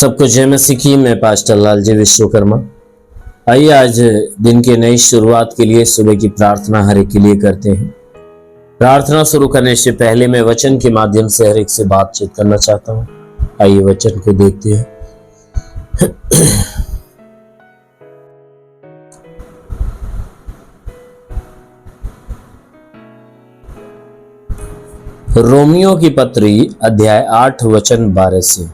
सबको जय मसीह की। मैं पास्टर लालजी विश्वकर्मा। आइए आज दिन के नई शुरुआत के लिए सुबह की प्रार्थना हर एक के लिए करते हैं। प्रार्थना शुरू करने से पहले मैं वचन के माध्यम से हर एक से बातचीत करना चाहता हूं। आइए वचन को देखते हैं। रोमियो की पत्री अध्याय 8 वचन 12 से।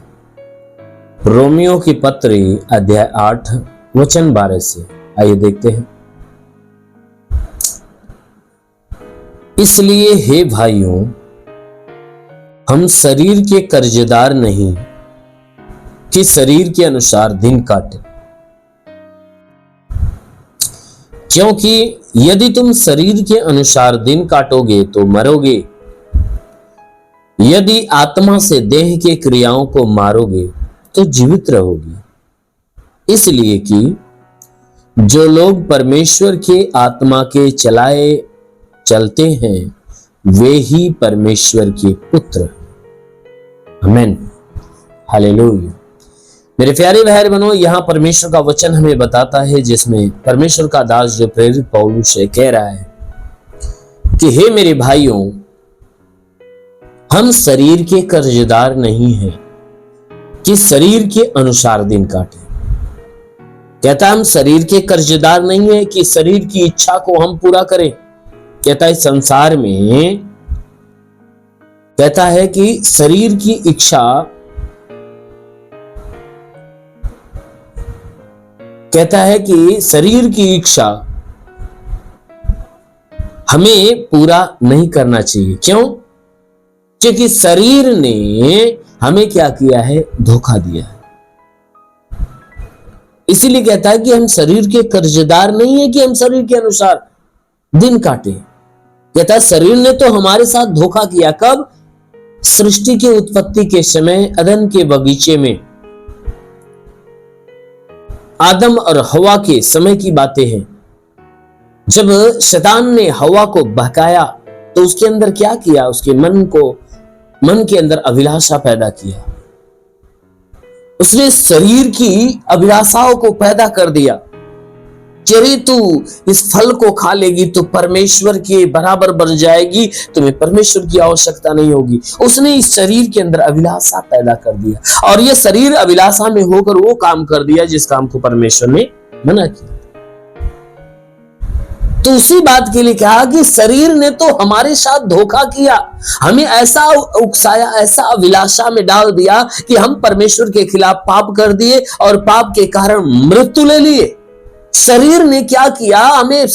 रोमियो की पत्री अध्याय 8 वचन 12 से। आइए देखते हैं। इसलिए हे भाइयों, हम शरीर के कर्जदार नहीं कि शरीर के अनुसार दिन काटे, क्योंकि यदि तुम शरीर के अनुसार दिन काटोगे तो मरोगे, यदि आत्मा से देह के क्रियाओं को मारोगे तो जीवित रहोगी। इसलिए कि जो लोग परमेश्वर के आत्मा के चलाए चलते हैं वे ही परमेश्वर के पुत्र। आमीन, हालेलुया। मेरे प्यारे भाई बहनों, यहां परमेश्वर का वचन हमें बताता है, जिसमें परमेश्वर का दास जो प्रेरित पौलुस है कह रहा है कि हे मेरे भाइयों, हम शरीर के कर्जदार नहीं हैं कि शरीर के अनुसार दिन काटे। कहता है हम शरीर के कर्जदार नहीं है कि शरीर की इच्छा को हम पूरा करें। कहता है संसार में, कहता है कि शरीर की इच्छा, कहता है कि शरीर की इच्छा हमें पूरा नहीं करना चाहिए। क्यों? क्योंकि शरीर ने हमें क्या किया है? धोखा दिया है। इसीलिए कहता है कि हम शरीर के कर्जदार नहीं है कि हम शरीर के अनुसार दिन काटे। कहता है शरीर ने तो हमारे साथ धोखा किया। कब? सृष्टि की उत्पत्ति के समय, अदन के बगीचे में आदम और हवा के समय की बातें हैं। जब शैतान ने हवा को बहकाया तो उसके अंदर क्या किया? उसके मन के अंदर अभिलाषा पैदा किया। उसने शरीर की अभिलाषाओं को पैदा कर दिया। चरे तू इस फल को खा लेगी तो परमेश्वर के बराबर बन जाएगी, तुम्हें परमेश्वर की आवश्यकता नहीं होगी। उसने इस शरीर के अंदर अभिलाषा पैदा कर दिया और यह शरीर अभिलाषा में होकर वो काम कर दिया जिस काम को परमेश्वर ने मना किया। तो उसी बात के लिए कहा कि शरीर ने तो हमारे साथ धोखा किया, हमें ऐसा उकसाया, ऐसा अभिलाषा में डाल दिया कि हम परमेश्वर के खिलाफ पाप कर दिए और पाप के कारण मृत्यु ले लिए। शरीर ने क्या किया?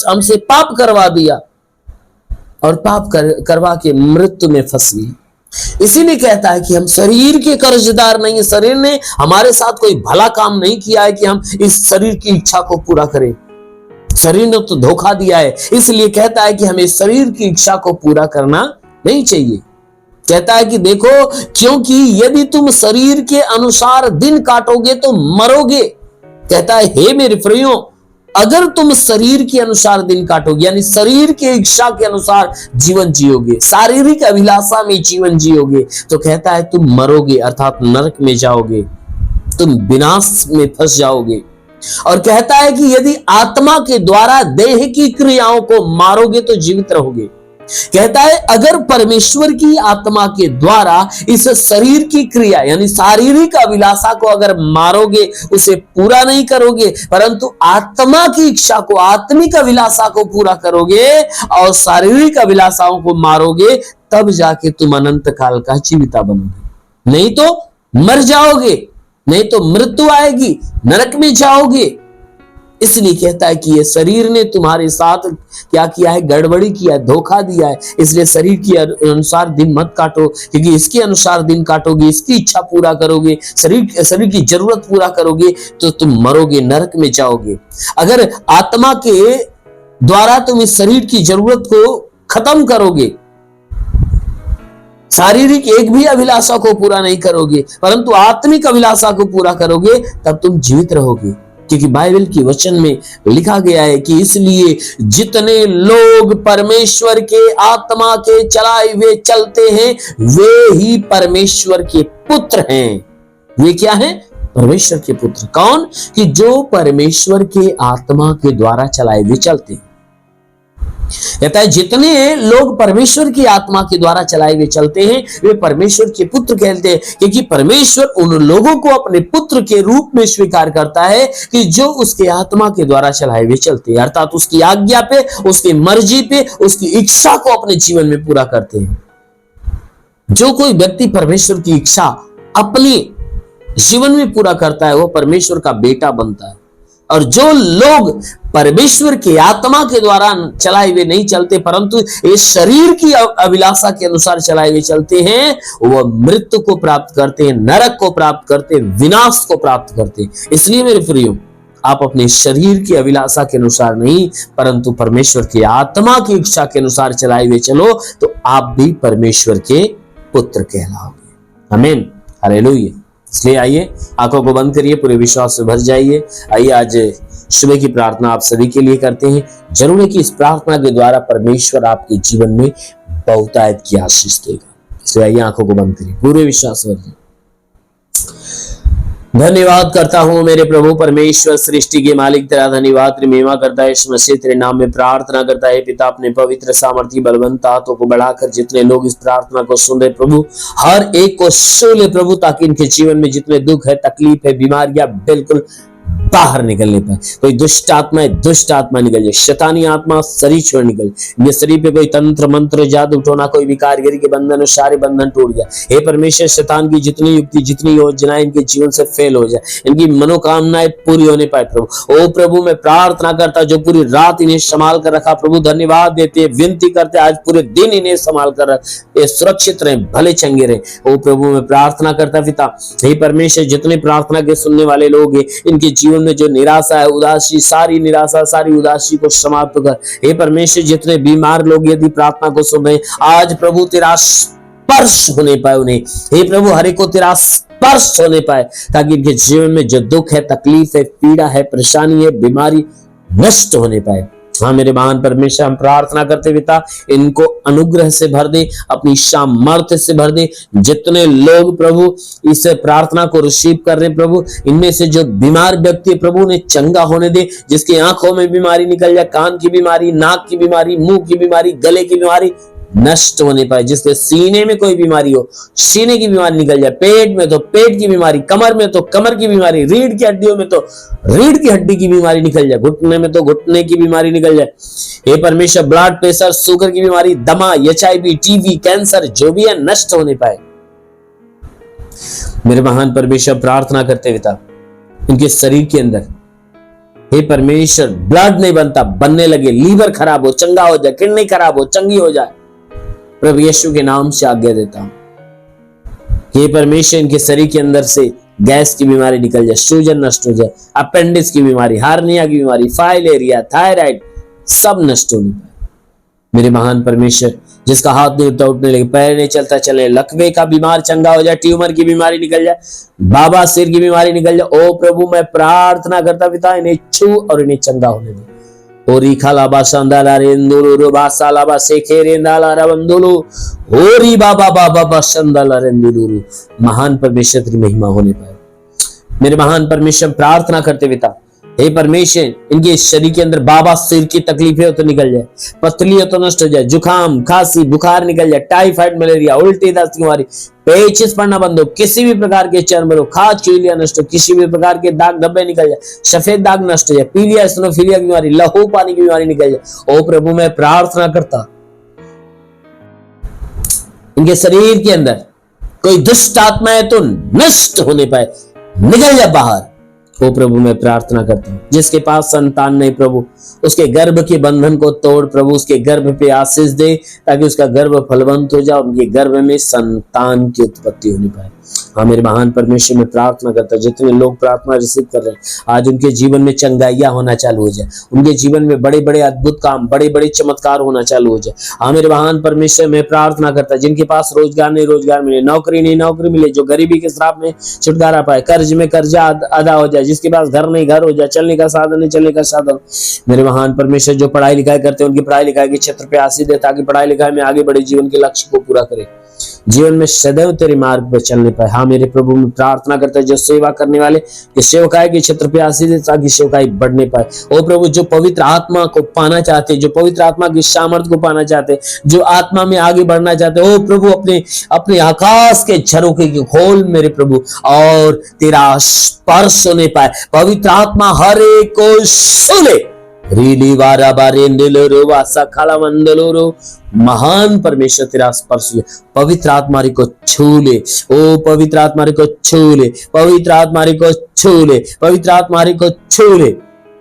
हमसे पाप करवा दिया और पाप करवा के मृत्यु में फंस गए। इसीलिए कहता है कि हम शरीर के कर्जदार नहीं है। शरीर ने हमारे साथ कोई भला काम नहीं किया है कि हम इस शरीर की इच्छा को पूरा करें। शरीर ने तो धोखा दिया है। इसलिए कहता है कि हमें शरीर की इच्छा को पूरा करना नहीं चाहिए। कहता है कि देखो, क्योंकि यदि तुम शरीर के अनुसार दिन काटोगे तो मरोगे। कहता है हे मेरे प्रियो, अगर तुम शरीर के अनुसार दिन काटोगे, यानी शरीर के इच्छा के अनुसार जीवन जियोगे, शारीरिक अभिलाषा में जीवन जियोगे, तो कहता है तुम मरोगे, अर्थात नरक में जाओगे, तुम विनाश में फंस जाओगे। और कहता है कि यदि आत्मा के द्वारा देह की क्रियाओं को मारोगे तो जीवित रहोगे। कहता है अगर परमेश्वर की आत्मा के द्वारा इस शरीर की क्रिया यानी शारीरिक अभिलाषा को अगर मारोगे, उसे पूरा नहीं करोगे, परंतु आत्मा की इच्छा को, आत्मिक अभिलाषा को पूरा करोगे और शारीरिक अभिलाषाओं को मारोगे, तब जाके तुम अनंत काल का जीविता बनोगे। नहीं तो मर जाओगे, नहीं तो मृत्यु आएगी, नरक में जाओगे। इसलिए कहता है कि ये शरीर ने तुम्हारे साथ क्या किया है? गड़बड़ी किया है, धोखा दिया है। इसलिए शरीर के अनुसार दिन मत काटो, क्योंकि इसके अनुसार दिन काटोगे, इसकी इच्छा पूरा करोगे, शरीर की जरूरत पूरा करोगे तो तुम मरोगे, नरक में जाओगे। अगर आत्मा के द्वारा तुम इस शरीर की जरूरत को खत्म करोगे, शारीरिक एक भी अभिलाषा को पूरा नहीं करोगे, परंतु आत्मिक अभिलाषा को पूरा करोगे, तब तुम जीवित रहोगे। क्योंकि बाइबल की वचन में लिखा गया है कि इसलिए जितने लोग परमेश्वर के आत्मा के चलाए हुए चलते हैं वे ही परमेश्वर के पुत्र हैं। वे क्या हैं? परमेश्वर के पुत्र कौन? कि जो परमेश्वर के आत्मा के द्वारा चलाए हुए चलते हैं। कहता है जितने लोग परमेश्वर की आत्मा के द्वारा चलाए हुए चलते हैं वे परमेश्वर के पुत्र कहते हैं, क्योंकि परमेश्वर उन लोगों को अपने पुत्र के रूप में स्वीकार करता है कि जो उसके आत्मा के द्वारा चलाए हुए चलते हैं, अर्थात उसकी आज्ञा पे, उसकी मर्जी पे, उसकी इच्छा को अपने जीवन में पूरा करते हैं। जो कोई व्यक्ति परमेश्वर की इच्छा अपने जीवन में पूरा करता है वो परमेश्वर का बेटा बनता है। और जो लोग परमेश्वर की आत्मा के द्वारा चलाए हुए नहीं चलते परंतु इस शरीर की अभिलाषा के अनुसार चलाए हुए चलते हैं, वह मृत्यु को प्राप्त करते हैं, नरक को प्राप्त करते हैं, विनाश को प्राप्त करते हैं। इसलिए मेरे प्रियो, आप अपने शरीर की अभिलाषा के अनुसार नहीं परंतु परमेश्वर की आत्मा की इच्छा के अनुसार चलाए हुए चलो तो आप भी परमेश्वर के पुत्र कहलाओगे। आमीन, हालेलुया। इसलिए आइए आंखों को बंद करिए, पूरे विश्वास से भर जाइए। आइए आज सुबह की प्रार्थना आप सभी के लिए करते हैं। जरूर है कि इस प्रार्थना के द्वारा परमेश्वर आपके जीवन में बहुतायत की आशीष देगा। इसलिए आइए आंखों को बंद करिए, पूरे विश्वास से भर जाइए। धन्यवाद करता हूं मेरे प्रभु परमेश्वर, सृष्टि के मालिक, तेरा धन्यवाद, तेरी महिमा करता है इस मसीह तेरे नाम में प्रार्थना करता है। पिता अपने पवित्र सामर्थी बलवंत हाथों को बढ़ाकर जितने लोग इस प्रार्थना को सुन रहे प्रभु, हर एक को छू ले प्रभु, ताकि इनके जीवन में जितने दुख है, तकलीफ है, बीमारियां बिल्कुल बाहर निकलने पाए। कोई दुष्ट आत्मा निकल जाए, शैतानी आत्मा शरीर छोड़ निकल, ये शरीर पे कोई तंत्र मंत्र जादू टोना कोई भी कारीगरी के बंधन, सारे बंधन टूट जाए। हे परमेश्वर, शैतान की जितनी युक्ति, जितनी योजनाएं इनके जीवन से फेल हो जाए, इनकी मनोकामनाएं पूरी होने पाए प्रभु। ओ प्रभु, मैं प्रार्थना करता जो पूरी रात इन्हें संभाल कर रखा प्रभु, धन्यवाद देते, विनती करते आज पूरे दिन इन्हें संभाल कर रख, ये सुरक्षित रहे, भले चंगे रहे। ओ प्रभु, मैं प्रार्थना करता पिता, हे परमेश्वर, जितने प्रार्थना के सुनने वाले लोग हैं इनके जीवन में जो निराशा है, उदासी, सारी निराशा, सारी उदासी को समाप्त कर। हे परमेश्वर, जितने बीमार लोग यदि प्रार्थना को सुन रहे आज प्रभु तेरा स्पर्श होने पाए उन्हें, हे प्रभु हर एक को तेरा स्पर्श होने पाए, ताकि इनके जीवन में जो दुख है, तकलीफ है, पीड़ा है, परेशानी है, बीमारी नष्ट होने पाए। हाँ मेरे महान परमेश्वर, हम प्रार्थना करते पिता, इनको अनुग्रह से भर दे, अपनी सामर्थ्य से भर दे। जितने लोग प्रभु इस प्रार्थना को रिसीव कर रहे प्रभु, इनमें से जो बीमार व्यक्ति प्रभु ने चंगा होने दे, जिसकी आंखों में बीमारी निकल जाए, कान की बीमारी, नाक की बीमारी, मुंह की बीमारी, गले की बीमारी नष्ट होने पाए। जिसके सीने में कोई बीमारी हो, सीने की बीमारी निकल जाए, पेट में तो पेट की बीमारी, कमर में तो कमर की बीमारी, रीढ़ की हड्डियों में तो रीढ़ की हड्डी की बीमारी निकल जाए, घुटने में तो घुटने की बीमारी निकल जाए। हे परमेश्वर, ब्लड प्रेशर, शुगर की बीमारी, दमा, HIV, टीबी, कैंसर जो भी है नष्ट होने पाए। मेरे महान परमेश्वर, प्रार्थना करते पिता, इनके शरीर के अंदर हे परमेश्वर ब्लड नहीं बनता, बनने लगे, लीवर खराब हो चंगा हो जाए, किडनी खराब हो चंगी हो जाए, प्रभु यीशु के नाम से आज्ञा देता हूं। हे परमेश्वर, इनके शरीर के अंदर से गैस की बीमारी निकल जाए, सूजन नष्ट हो जाए, अपेंडिक्स की बीमारी, हार्निया की बीमारी, फाइलेरिया, थायराइड सब नष्ट होने पाए। मेरे महान परमेश्वर, जिसका हाथ नहीं उठता उठने लगे, पैर नहीं चलता चले, लकवे का बीमार चंगा हो जाए, ट्यूमर की बीमारी निकल जाए, बाबा सिर की बीमारी निकल जाए। ओ प्रभु, मैं प्रार्थना करता पिता, इन्हें छू और इन्हें चंगा होने दे। ओरी खालाबा संदाला रेंदुलु रुबा सालाबा सेखे रेंदाला रबंदुलु ओरी बाबा बाबा संदाला रेंदुलु। महान परमेश्वर तेरी महिमा होने पाए। मेरे महान परमेश्वर, प्रार्थना करते पिता, हे परमेश्वर, इनके शरीर के अंदर बाबा सिर की तकलीफें हो तो निकल जाए, पतली हो तो नष्ट हो जाए, जुकाम, खांसी, बुखार निकल जाए, टाइफाइड, मलेरिया, उल्टी, दस्त की बीमारी, पेचिस पड़ना बंद हो, किसी भी प्रकार के चर्म रोग, खाज, चीलिया नष्ट हो, किसी भी प्रकार के दाग धब्बे निकल जाए, सफेद दाग नष्ट हो जाए, पीलिया, स्नोफिलिया की बीमारी, लहू पानी की बीमारी निकल जाए। ओ प्रभु, मैं प्रार्थना करता, इनके शरीर के अंदर कोई दुष्ट आत्मा है तो नष्ट होने पाए, निकल जाए बाहर। ओ प्रभु, मैं प्रार्थना करता हूं, जिसके पास संतान नहीं प्रभु, उसके गर्भ के बंधन को तोड़ प्रभु, उसके गर्भ पे आशीष दे, ताकि उसका गर्भ फलवंत हो जाए, उनके गर्भ में संतान की उत्पत्ति होनी पाए। हाँ मेरे महान परमेश्वर, में प्रार्थना करता, जितने लोग प्रार्थना रिसीव कर रहे हैं आज उनके जीवन में चंगाइयां होना चालू हो जाए, उनके जीवन में बड़े बड़े अद्भुत काम, बड़े बड़े चमत्कार होना चालू हो जाए। हाँ मेरे महान परमेश्वर, में प्रार्थना करता, जिनके पास रोजगार नहीं रोजगार मिले, नौकरी नहीं नौकरी मिले, जो गरीबी के श्राप में छुटकारा पाए, कर्ज में कर्जा अदा हो जाए, जिसके पास घर नहीं घर हो जाए, चलने का साधन नहीं चलने का साधन। मेरे महान परमेश्वर, जो पढ़ाई लिखाई करते हैं उनकी पढ़ाई लिखाई के क्षेत्र पे आशीष दे, ताकि पढ़ाई लिखाई में आगे बड़े, जीवन के लक्ष्य को पूरा करे। जीवन में सदैव तेरे मार्ग पर चलने पाए। हाँ मेरे प्रभु, मैं प्रार्थना करता है जो सेवा करने वाले कि सेवकाई के क्षेत्र पे आशीष दे ताकि सेवकाई बढ़ने पाए। ओ प्रभु, जो पवित्र आत्मा को पाना चाहते, जो पवित्र आत्मा की सामर्थ को पाना चाहते, जो आत्मा में आगे बढ़ना चाहते, ओ प्रभु अपने आकाश के झरोखे की खोल मेरे प्रभु, और तेरा स्पर्श होने पाए। पवित्र आत्मा हर एक को सुने। महान परमेश्वर तेरा स्पर्श, पवित्र आत्मा को छू ले। ओ पवित्र आत्मा को छू ले, पवित्र आत्मा को छू ले, पवित्र आत्मा को छू ले।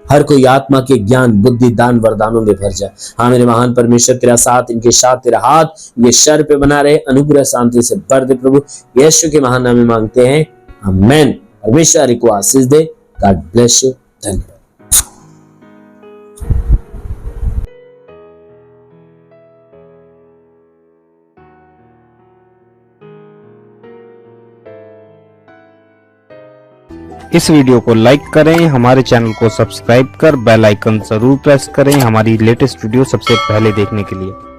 हर कोई आत्मा के ज्ञान, बुद्धि, दान, वरदानों में भर जाए। हाँ मेरे महान परमेश्वर, तेरा साथ इनके साथ, तेरा हाथ ये सर पे बना रहे, अनुग्रह शांति से भर दे प्रभु। यीशु के महान नाम में मांगते हैं, आमेन। परमेश्वर को आशीष दे। God bless you. धन्यवाद। इस वीडियो को लाइक करें, हमारे चैनल को सब्सक्राइब कर बेल आइकन जरूर प्रेस करें हमारी लेटेस्ट वीडियो सबसे पहले देखने के लिए।